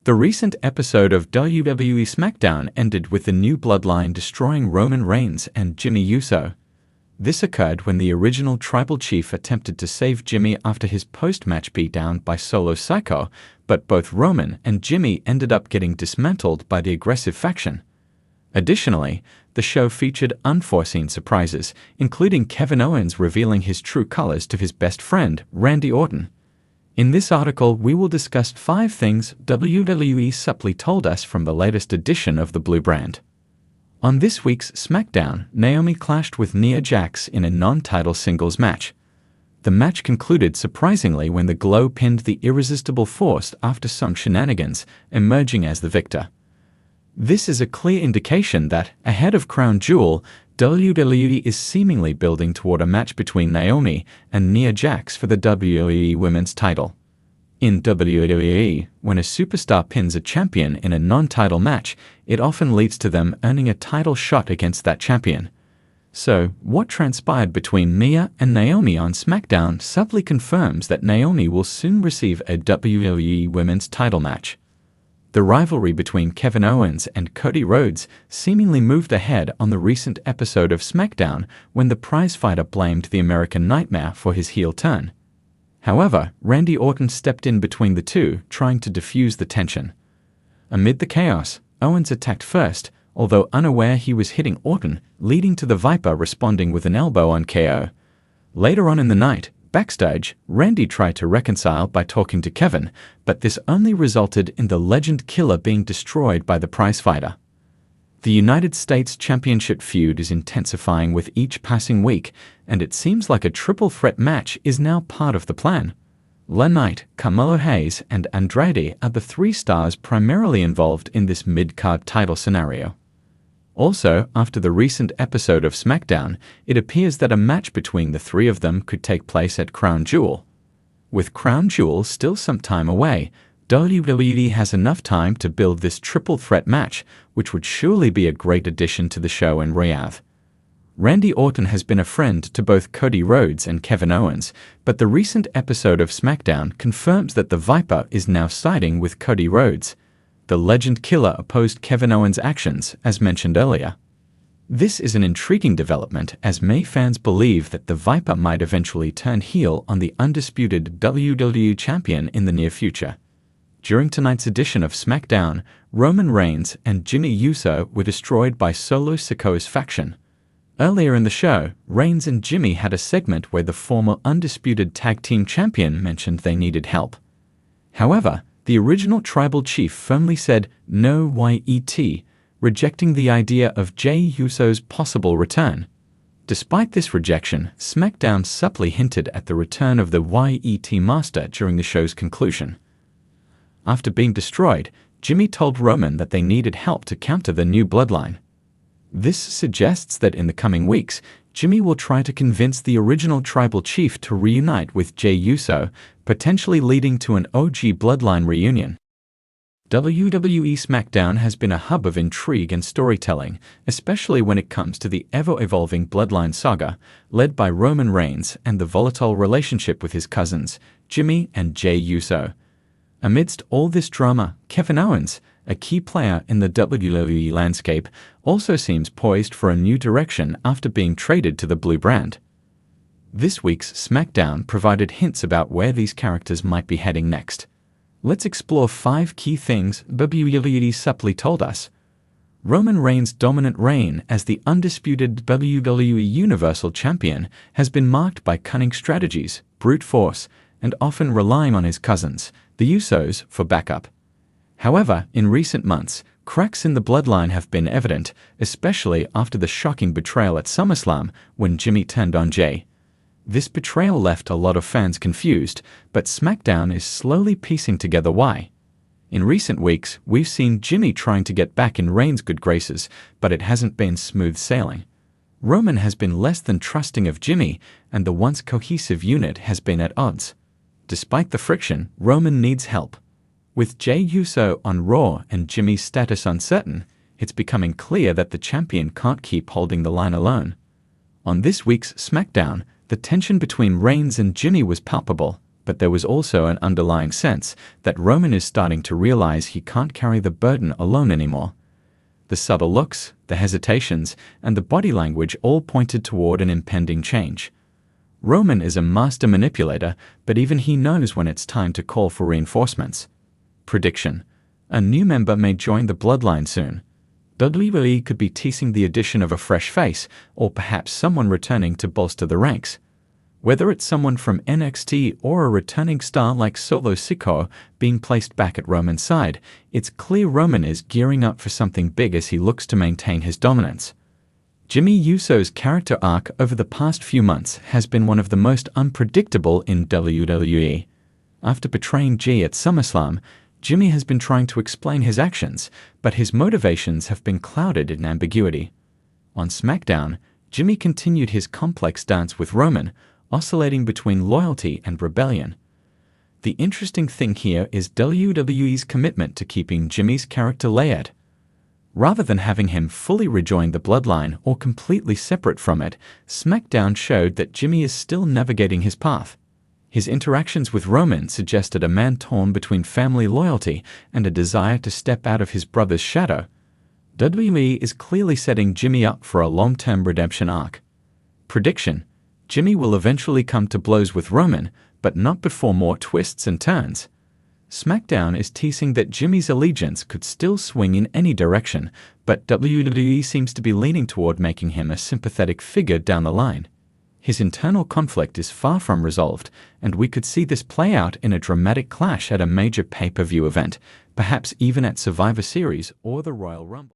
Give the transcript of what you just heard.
The recent episode of WWE SmackDown ended with the new Bloodline destroying Roman Reigns and Jimmy Uso. This occurred when the original Tribal Chief attempted to save Jimmy after his post-match beatdown by Solo Sikoa, but both Roman and Jimmy ended up getting dismantled by the aggressive faction. Additionally, the show featured unforeseen surprises, including Kevin Owens revealing his true colors to his best friend, Randy Orton. In this article, we will discuss 5 things WWE subtly told us from the latest edition of the Blue brand. On this week's SmackDown, Naomi clashed with Nia Jax in a non-title singles match. The match concluded surprisingly when the Glow pinned the Irresistible Force after some shenanigans, emerging as the victor. This is a clear indication that, ahead of Crown Jewel, WWE is seemingly building toward a match between Naomi and Nia Jax for the WWE Women's title. In WWE, when a superstar pins a champion in a non-title match, it often leads to them earning a title shot against that champion. So, what transpired between Nia and Naomi on SmackDown subtly confirms that Naomi will soon receive a WWE Women's title match. The rivalry between Kevin Owens and Cody Rhodes seemingly moved ahead on the recent episode of SmackDown when the prizefighter blamed the American Nightmare for his heel turn. However, Randy Orton stepped in between the two, trying to defuse the tension. Amid the chaos, Owens attacked first, although unaware he was hitting Orton, leading to the Viper responding with an elbow on KO. Later on in the night, backstage, Randy tried to reconcile by talking to Kevin, but this only resulted in the Legend Killer being destroyed by the prizefighter. The United States Championship feud is intensifying with each passing week, and it seems like a triple threat match is now part of the plan. LA Knight, Carmelo Hayes, and Andrade are the 3 stars primarily involved in this mid-card title scenario. Also, after the recent episode of SmackDown, it appears that a match between the 3 of them could take place at Crown Jewel. With Crown Jewel still some time away, WWE has enough time to build this triple threat match, which would surely be a great addition to the show in Riyadh. Randy Orton has been a friend to both Cody Rhodes and Kevin Owens, but the recent episode of SmackDown confirms that the Viper is now siding with Cody Rhodes. The Legend Killer opposed Kevin Owens' actions, as mentioned earlier. This is an intriguing development, as many fans believe that the Viper might eventually turn heel on the undisputed WWE Champion in the near future. During tonight's edition of SmackDown, Roman Reigns and Jimmy Uso were destroyed by Solo Sikoa's faction. Earlier in the show, Reigns and Jimmy had a segment where the former undisputed tag team champion mentioned they needed help. However, the original Tribal Chief firmly said no YET, rejecting the idea of Jey Uso's possible return. Despite this rejection, SmackDown subtly hinted at the return of the YET Master during the show's conclusion. After being destroyed, Jimmy told Roman that they needed help to counter the new Bloodline. This suggests that in the coming weeks, Jimmy will try to convince the original Tribal Chief to reunite with Jey Uso, potentially leading to an OG Bloodline reunion. WWE SmackDown has been a hub of intrigue and storytelling, especially when it comes to the ever-evolving Bloodline saga, led by Roman Reigns and the volatile relationship with his cousins, Jimmy and Jey Uso. Amidst all this drama, Kevin Owens, a key player in the WWE landscape, also seems poised for a new direction after being traded to the Blue brand. This week's SmackDown provided hints about where these characters might be heading next. Let's explore 5 key things WWE subtly told us. Roman Reigns' dominant reign as the undisputed WWE Universal Champion has been marked by cunning strategies, brute force, and often relying on his cousins, the Usos, for backup. However, in recent months, cracks in the Bloodline have been evident, especially after the shocking betrayal at SummerSlam when Jimmy turned on Jey. This betrayal left a lot of fans confused, but SmackDown is slowly piecing together why. In recent weeks, we've seen Jimmy trying to get back in Reigns' good graces, but it hasn't been smooth sailing. Roman has been less than trusting of Jimmy, and the once cohesive unit has been at odds. Despite the friction, Roman needs help. With Jey Uso on Raw and Jimmy's status uncertain, it's becoming clear that the champion can't keep holding the line alone. On this week's SmackDown, the tension between Reigns and Jimmy was palpable, but there was also an underlying sense that Roman is starting to realize he can't carry the burden alone anymore. The subtle looks, the hesitations, and the body language all pointed toward an impending change. Roman is a master manipulator, but even he knows when it's time to call for reinforcements. Prediction: a new member may join the Bloodline soon. WWE could be teasing the addition of a fresh face, or perhaps someone returning to bolster the ranks. Whether it's someone from NXT or a returning star like Solo Sikoa being placed back at Roman's side, it's clear Roman is gearing up for something big as he looks to maintain his dominance. Jimmy Uso's character arc over the past few months has been one of the most unpredictable in WWE. After betraying G at SummerSlam, Jimmy has been trying to explain his actions, but his motivations have been clouded in ambiguity. On SmackDown, Jimmy continued his complex dance with Roman, oscillating between loyalty and rebellion. The interesting thing here is WWE's commitment to keeping Jimmy's character layered. Rather than having him fully rejoin the Bloodline or completely separate from it, SmackDown showed that Jimmy is still navigating his path. His interactions with Roman suggested a man torn between family loyalty and a desire to step out of his brother's shadow. WWE is clearly setting Jimmy up for a long-term redemption arc. Prediction: Jimmy will eventually come to blows with Roman, but not before more twists and turns. SmackDown is teasing that Jimmy's allegiance could still swing in any direction, but WWE seems to be leaning toward making him a sympathetic figure down the line. His internal conflict is far from resolved, and we could see this play out in a dramatic clash at a major pay-per-view event, perhaps even at Survivor Series or the Royal Rumble.